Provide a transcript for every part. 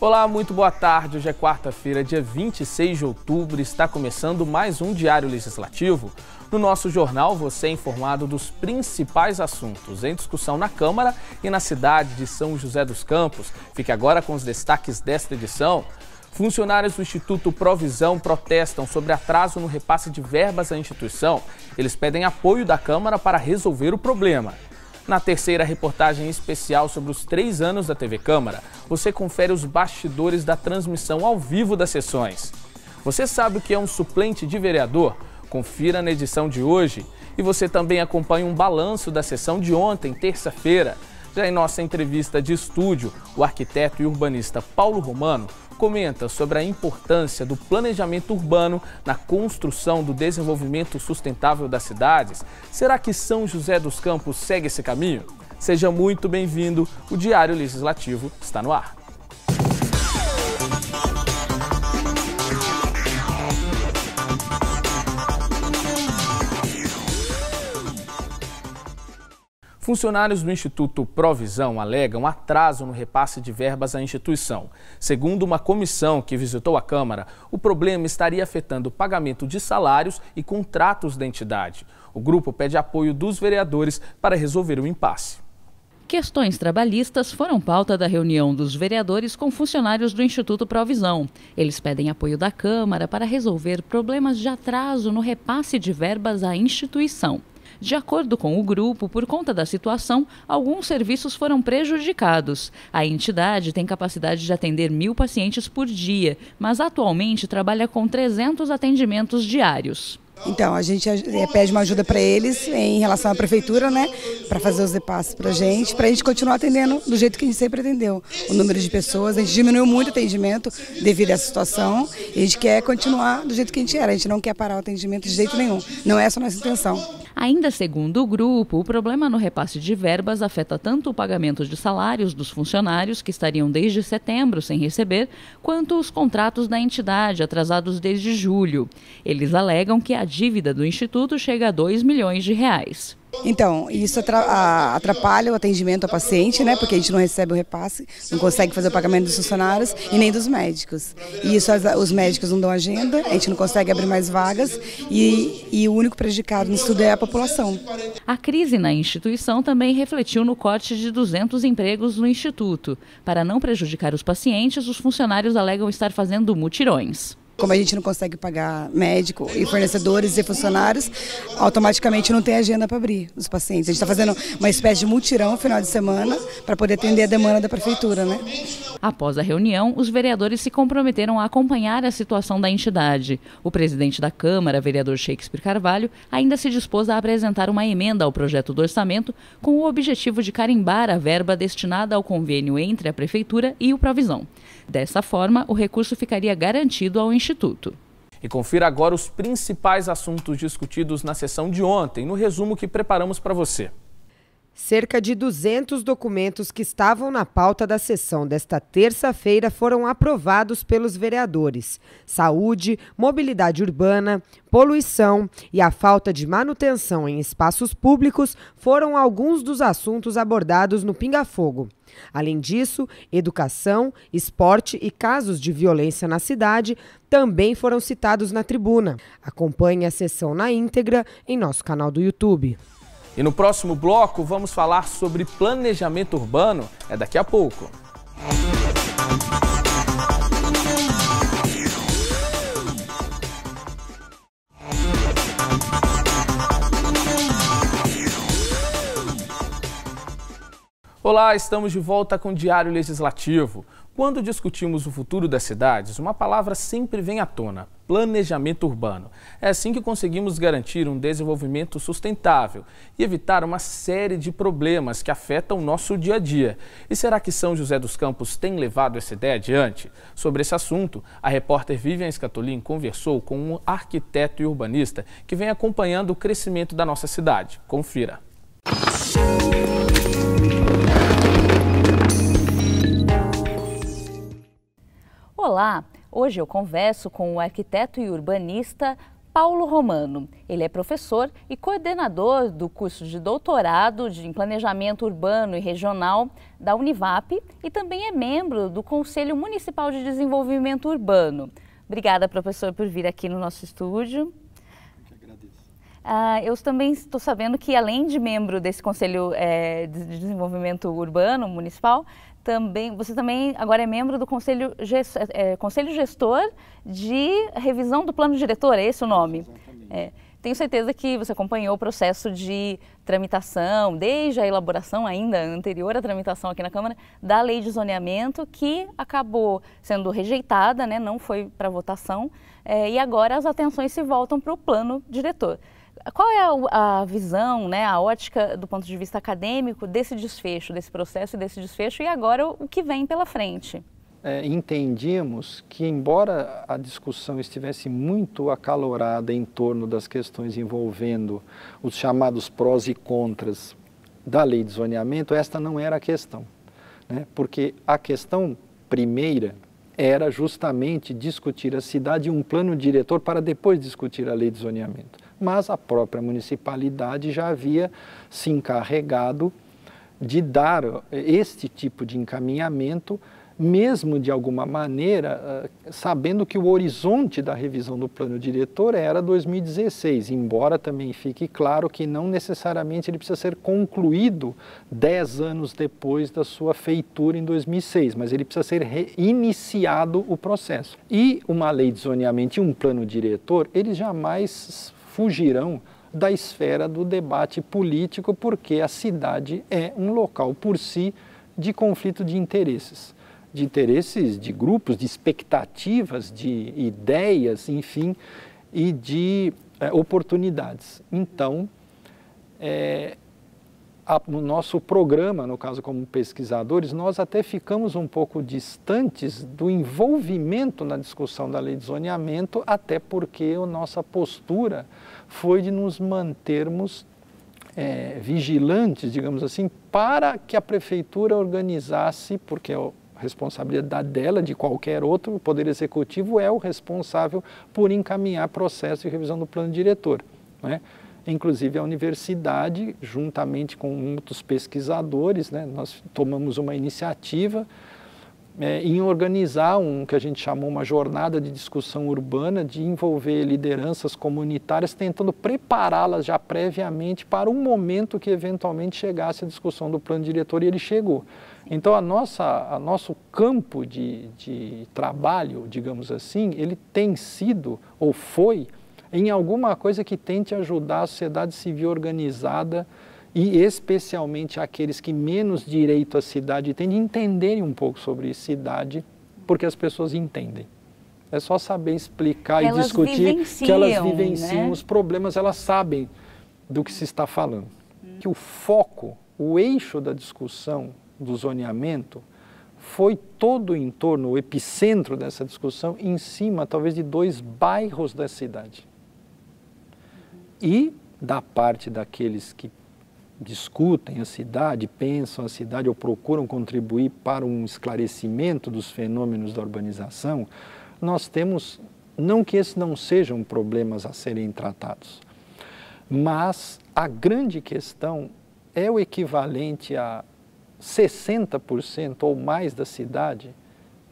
Olá, muito boa tarde. Hoje é quarta-feira, dia 26 de outubro, está começando mais um Diário Legislativo. No nosso jornal, você é informado dos principais assuntos em discussão na Câmara e na cidade de São José dos Campos. Fique agora com os destaques desta edição. Funcionários do Instituto Provisão protestam sobre atraso no repasse de verbas à instituição. Eles pedem apoio da Câmara para resolver o problema. Na terceira reportagem especial sobre os 3 anos da TV Câmara, você confere os bastidores da transmissão ao vivo das sessões. Você sabe o que é um suplente de vereador? Confira na edição de hoje. E você também acompanha um balanço da sessão de ontem, terça-feira. Já em nossa entrevista de estúdio, o arquiteto e urbanista Paulo Romano comenta sobre a importância do planejamento urbano na construção do desenvolvimento sustentável das cidades. Será que São José dos Campos segue esse caminho? Seja muito bem-vindo, o Diário Legislativo está no ar. Funcionários do Instituto Provisão alegam atraso no repasse de verbas à instituição. Segundo uma comissão que visitou a Câmara, o problema estaria afetando o pagamento de salários e contratos da entidade. O grupo pede apoio dos vereadores para resolver o impasse. Questões trabalhistas foram pauta da reunião dos vereadores com funcionários do Instituto Provisão. Eles pedem apoio da Câmara para resolver problemas de atraso no repasse de verbas à instituição. De acordo com o grupo, por conta da situação, alguns serviços foram prejudicados. A entidade tem capacidade de atender 1.000 pacientes por dia, mas atualmente trabalha com 300 atendimentos diários. Então, a gente pede uma ajuda para eles em relação à prefeitura, né, para fazer os repasses para a gente continuar atendendo do jeito que a gente sempre atendeu. O número de pessoas, a gente diminuiu muito o atendimento devido a essa situação e a gente quer continuar do jeito que a gente era, a gente não quer parar o atendimento de jeito nenhum, não é essa a nossa intenção. Ainda segundo o grupo, o problema no repasse de verbas afeta tanto o pagamento de salários dos funcionários, que estariam desde setembro sem receber, quanto os contratos da entidade, atrasados desde julho. Eles alegam que a dívida do Instituto chega a 2 milhões de reais. Então, isso atrapalha o atendimento ao paciente, né? Porque a gente não recebe o repasse, não consegue fazer o pagamento dos funcionários e nem dos médicos. E isso os médicos não dão agenda, a gente não consegue abrir mais vagas e o único prejudicado nisso tudo é a população. A crise na instituição também refletiu no corte de 200 empregos no Instituto. Para não prejudicar os pacientes, os funcionários alegam estar fazendo mutirões. Como a gente não consegue pagar médico e fornecedores e funcionários, automaticamente não tem agenda para abrir os pacientes. A gente está fazendo uma espécie de mutirão no final de semana para poder atender a demanda da prefeitura, né? Após a reunião, os vereadores se comprometeram a acompanhar a situação da entidade. O presidente da Câmara, vereador Shakespeare Carvalho, ainda se dispôs a apresentar uma emenda ao projeto do orçamento com o objetivo de carimbar a verba destinada ao convênio entre a prefeitura e o Provisão. Dessa forma, o recurso ficaria garantido ao Instituto. E confira agora os principais assuntos discutidos na sessão de ontem, no resumo que preparamos para você. Cerca de 200 documentos que estavam na pauta da sessão desta terça-feira foram aprovados pelos vereadores. Saúde, mobilidade urbana, poluição e a falta de manutenção em espaços públicos foram alguns dos assuntos abordados no Pinga Fogo. Além disso, educação, esporte e casos de violência na cidade também foram citados na tribuna. Acompanhe a sessão na íntegra em nosso canal do YouTube. E no próximo bloco vamos falar sobre planejamento urbano. É daqui a pouco. Olá, estamos de volta com o Diário Legislativo. Quando discutimos o futuro das cidades, uma palavra sempre vem à tona: planejamento urbano. É assim que conseguimos garantir um desenvolvimento sustentável e evitar uma série de problemas que afetam o nosso dia a dia. E será que São José dos Campos tem levado essa ideia adiante? Sobre esse assunto, a repórter Vivian Scatolin conversou com um arquiteto e urbanista que vem acompanhando o crescimento da nossa cidade. Confira. Olá, hoje eu converso com o arquiteto e urbanista Paulo Romano. Ele é professor e coordenador do curso de doutorado em Planejamento Urbano e Regional da Univap e também é membro do Conselho Municipal de Desenvolvimento Urbano. Obrigada, professor, por vir aqui no nosso estúdio. Eu que agradeço. Eu também estou sabendo que, além de membro desse Conselho de Desenvolvimento Urbano Municipal, você também agora é membro do Conselho Gestor de Revisão do Plano Diretor, é esse o nome? Tenho certeza que você acompanhou o processo de tramitação, desde a elaboração ainda anterior à tramitação aqui na Câmara, da lei de zoneamento, que acabou sendo rejeitada, né, não foi para votação, e agora as atenções se voltam para o plano diretor. Qual é a visão, né, a ótica do ponto de vista acadêmico desse desfecho, desse processo e desse desfecho, e agora o que vem pela frente? Entendíamos que, embora a discussão estivesse muito acalorada em torno das questões envolvendo os chamados prós e contras da lei de zoneamento, esta não era a questão, né? Porque a questão primeira era justamente discutir a cidade e um plano diretor para depois discutir a lei de zoneamento. Mas a própria municipalidade já havia se encarregado de dar este tipo de encaminhamento, mesmo de alguma maneira, sabendo que o horizonte da revisão do plano diretor era 2016, embora também fique claro que não necessariamente ele precisa ser concluído 10 anos depois da sua feitura em 2006, mas ele precisa ser reiniciado o processo. E uma lei de zoneamento e um plano diretor, eles jamais fugirão da esfera do debate político, porque a cidade é um local por si de conflito de interesses de grupos, de expectativas, de ideias, enfim, e de oportunidades. Então, no nosso programa, no caso como pesquisadores, nós até ficamos um pouco distantes do envolvimento na discussão da lei de zoneamento, até porque a nossa postura foi de nos mantermos vigilantes, digamos assim, para que a prefeitura organizasse, porque responsabilidade dela, de qualquer outro, o Poder Executivo é o responsável por encaminhar processo de revisão do plano diretor, né? Inclusive a universidade, juntamente com outros pesquisadores, né, nós tomamos uma iniciativa em organizar que a gente chamou uma jornada de discussão urbana, de envolver lideranças comunitárias, tentando prepará-las já previamente para um momento que eventualmente chegasse a discussão do plano diretor, e ele chegou. Então, nosso campo de trabalho, digamos assim, ele tem sido, ou foi, em alguma coisa que tente ajudar a sociedade civil organizada e especialmente aqueles que menos direito à cidade têm, de entenderem um pouco sobre cidade, porque as pessoas entendem. É só saber explicar e discutir que elas vivenciam, né? Os problemas, elas sabem do que se está falando. Que o foco, o eixo da discussão do zoneamento foi todo em torno, o epicentro dessa discussão, em cima talvez de 2 bairros da cidade. E da parte daqueles que discutem a cidade, pensam a cidade ou procuram contribuir para um esclarecimento dos fenômenos da urbanização, nós temos, não que esses não sejam problemas a serem tratados, mas a grande questão é o equivalente a 60% ou mais da cidade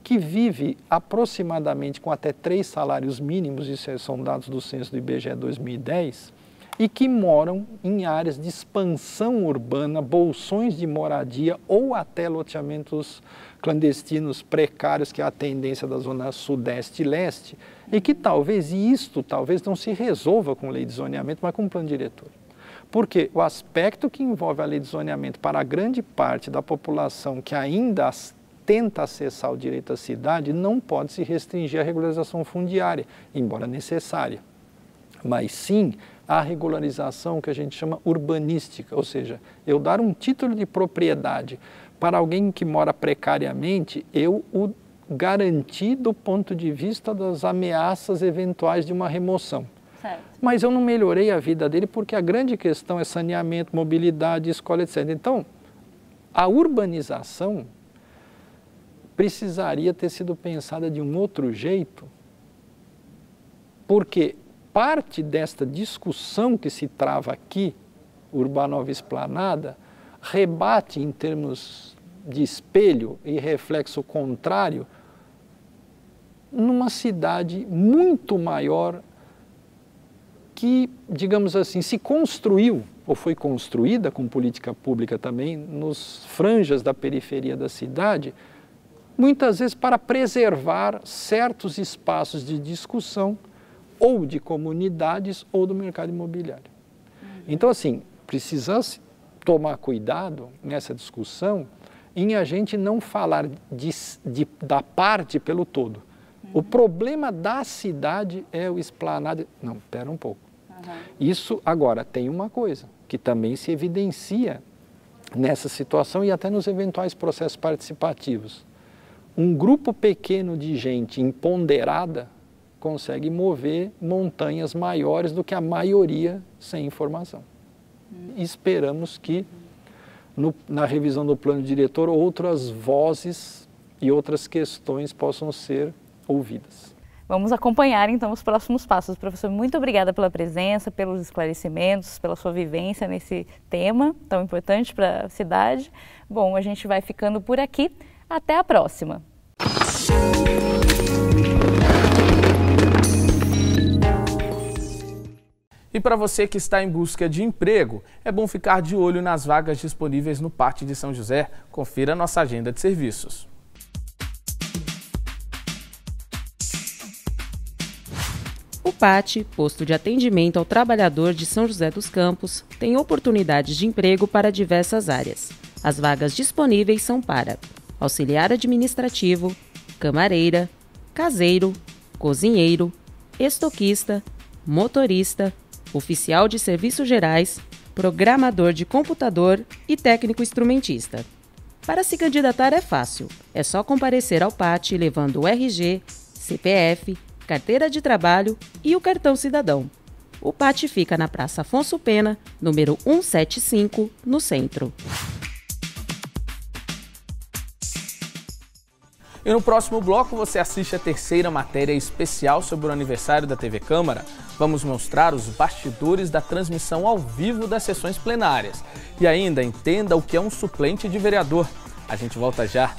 que vive aproximadamente com até 3 salários mínimos, isso são dados do censo do IBGE 2010, e que moram em áreas de expansão urbana, bolsões de moradia ou até loteamentos clandestinos precários, que é a tendência da zona sudeste e leste, e que talvez não se resolva com lei de zoneamento, mas com plano diretor. Porque o aspecto que envolve a lei de zoneamento para a grande parte da população que ainda tenta acessar o direito à cidade não pode se restringir à regularização fundiária, embora necessária, mas sim a regularização que a gente chama urbanística, ou seja, eu dar um título de propriedade para alguém que mora precariamente, eu o garanti do ponto de vista das ameaças eventuais de uma remoção. Certo. Mas eu não melhorei a vida dele, porque a grande questão é saneamento, mobilidade, escola, etc. Então, a urbanização precisaria ter sido pensada de um outro jeito, porque parte desta discussão que se trava aqui, Urbanova Esplanada, rebate em termos de espelho e reflexo contrário numa cidade muito maior que, digamos assim, se construiu ou foi construída com política pública também nos franjas da periferia da cidade, muitas vezes para preservar certos espaços de discussão ou de comunidades ou do mercado imobiliário. Então, assim, precisa-se tomar cuidado nessa discussão em a gente não falar da parte pelo todo. O problema da cidade é o Esplanada... Não, espera um pouco. Isso, agora, tem uma coisa que também se evidencia nessa situação e até nos eventuais processos participativos. Um grupo pequeno de gente empoderada consegue mover montanhas maiores do que a maioria sem informação. Esperamos que, na revisão do plano diretor, outras vozes e outras questões possam ser ouvidas. Vamos acompanhar, então, os próximos passos. Professor, muito obrigada pela presença, pelos esclarecimentos, pela sua vivência nesse tema tão importante para a cidade. Bom, a gente vai ficando por aqui. Até a próxima! E para você que está em busca de emprego, é bom ficar de olho nas vagas disponíveis no Pátio de São José. Confira nossa agenda de serviços. O PAT, Posto de Atendimento ao Trabalhador de São José dos Campos, tem oportunidades de emprego para diversas áreas. As vagas disponíveis são para auxiliar administrativo, camareira, caseiro, cozinheiro, estoquista, motorista, oficial de serviços gerais, programador de computador e técnico instrumentista. Para se candidatar é fácil, é só comparecer ao PAT levando o RG, CPF, carteira de trabalho e o cartão cidadão. O PAT fica na Praça Afonso Pena, número 175, no centro. E no próximo bloco você assiste a terceira matéria especial sobre o aniversário da TV Câmara. Vamos mostrar os bastidores da transmissão ao vivo das sessões plenárias. E ainda entenda o que é um suplente de vereador. A gente volta já.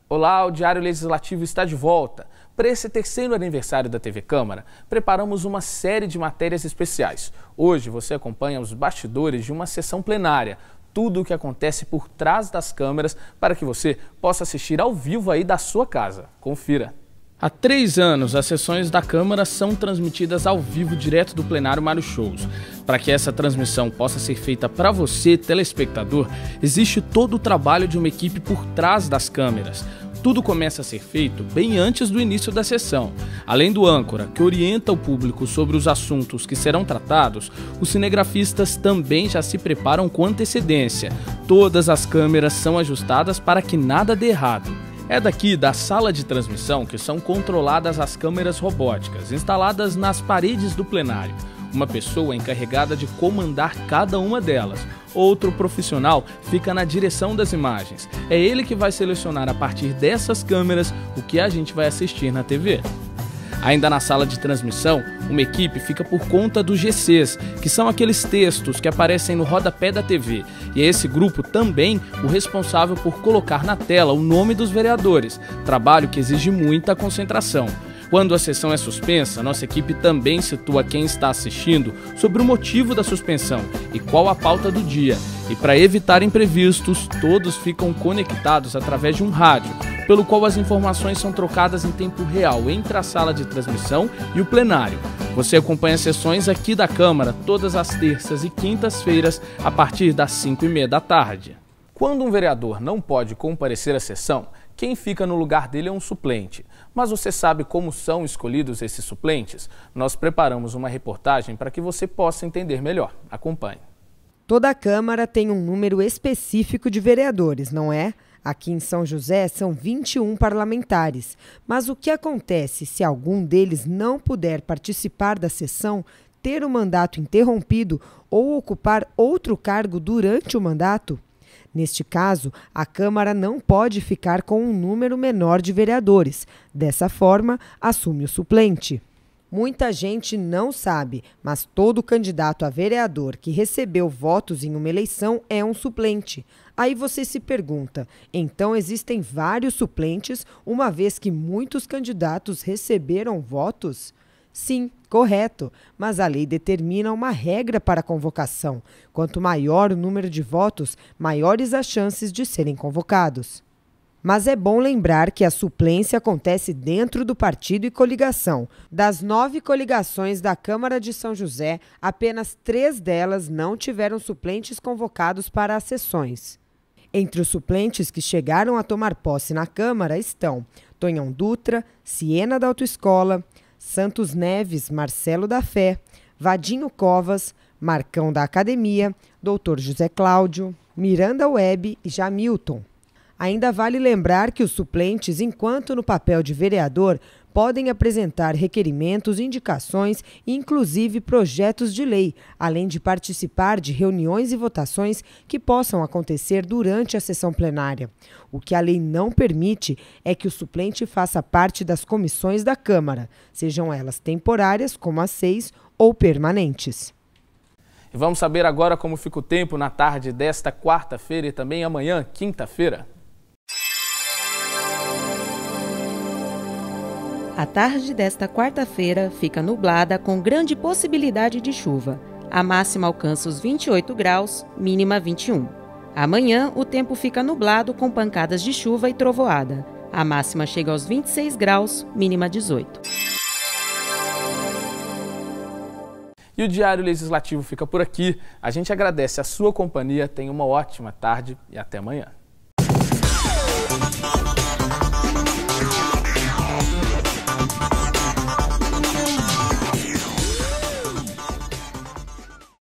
Olá, o Diário Legislativo está de volta. Para esse terceiro aniversário da TV Câmara, preparamos uma série de matérias especiais. Hoje você acompanha os bastidores de uma sessão plenária, tudo o que acontece por trás das câmeras para que você possa assistir ao vivo aí da sua casa. Confira! Há 3 anos, as sessões da Câmara são transmitidas ao vivo direto do plenário Mário Shows. Para que essa transmissão possa ser feita para você, telespectador, existe todo o trabalho de uma equipe por trás das câmeras. Tudo começa a ser feito bem antes do início da sessão. Além do âncora, que orienta o público sobre os assuntos que serão tratados, os cinegrafistas também já se preparam com antecedência. Todas as câmeras são ajustadas para que nada dê errado. É daqui da sala de transmissão que são controladas as câmeras robóticas, instaladas nas paredes do plenário. Uma pessoa encarregada de comandar cada uma delas. Outro profissional fica na direção das imagens. É ele que vai selecionar a partir dessas câmeras o que a gente vai assistir na TV. Ainda na sala de transmissão, uma equipe fica por conta dos GCs, que são aqueles textos que aparecem no rodapé da TV. E é esse grupo também o responsável por colocar na tela o nome dos vereadores, trabalho que exige muita concentração. Quando a sessão é suspensa, nossa equipe também situa quem está assistindo sobre o motivo da suspensão e qual a pauta do dia. E para evitar imprevistos, todos ficam conectados através de um rádio, pelo qual as informações são trocadas em tempo real entre a sala de transmissão e o plenário. Você acompanha as sessões aqui da Câmara todas as terças e quintas-feiras, a partir das 5h30 da tarde. Quando um vereador não pode comparecer à sessão, quem fica no lugar dele é um suplente. Mas você sabe como são escolhidos esses suplentes? Nós preparamos uma reportagem para que você possa entender melhor. Acompanhe. Toda a Câmara tem um número específico de vereadores, não é? Aqui em São José são 21 parlamentares. Mas o que acontece se algum deles não puder participar da sessão? ter o mandato interrompido ou ocupar outro cargo durante o mandato? Neste caso, a Câmara não pode ficar com um número menor de vereadores. Dessa forma, assume o suplente. Muita gente não sabe, mas todo candidato a vereador que recebeu votos em uma eleição é um suplente. Aí você se pergunta, então existem vários suplentes, uma vez que muitos candidatos receberam votos? Sim, correto, mas a lei determina uma regra para a convocação. Quanto maior o número de votos, maiores as chances de serem convocados. Mas é bom lembrar que a suplência acontece dentro do partido e coligação. Das 9 coligações da Câmara de São José, apenas 3 delas não tiveram suplentes convocados para as sessões. Entre os suplentes que chegaram a tomar posse na Câmara estão Tonhão Dutra, Siena da Autoescola, Santos Neves, Marcelo da Fé, Vadinho Covas, Marcão da Academia, Dr. José Cláudio, Miranda Web e Jamilton. Ainda vale lembrar que os suplentes, enquanto no papel de vereador, podem apresentar requerimentos, indicações e inclusive projetos de lei, além de participar de reuniões e votações que possam acontecer durante a sessão plenária. O que a lei não permite é que o suplente faça parte das comissões da Câmara, sejam elas temporárias, como as 6, ou permanentes. E vamos saber agora como fica o tempo na tarde desta quarta-feira e também amanhã, quinta-feira. A tarde desta quarta-feira fica nublada com grande possibilidade de chuva. A máxima alcança os 28 graus, mínima 21. Amanhã, o tempo fica nublado com pancadas de chuva e trovoada. A máxima chega aos 26 graus, mínima 18. E o Diário Legislativo fica por aqui. A gente agradece a sua companhia, tenha uma ótima tarde e até amanhã.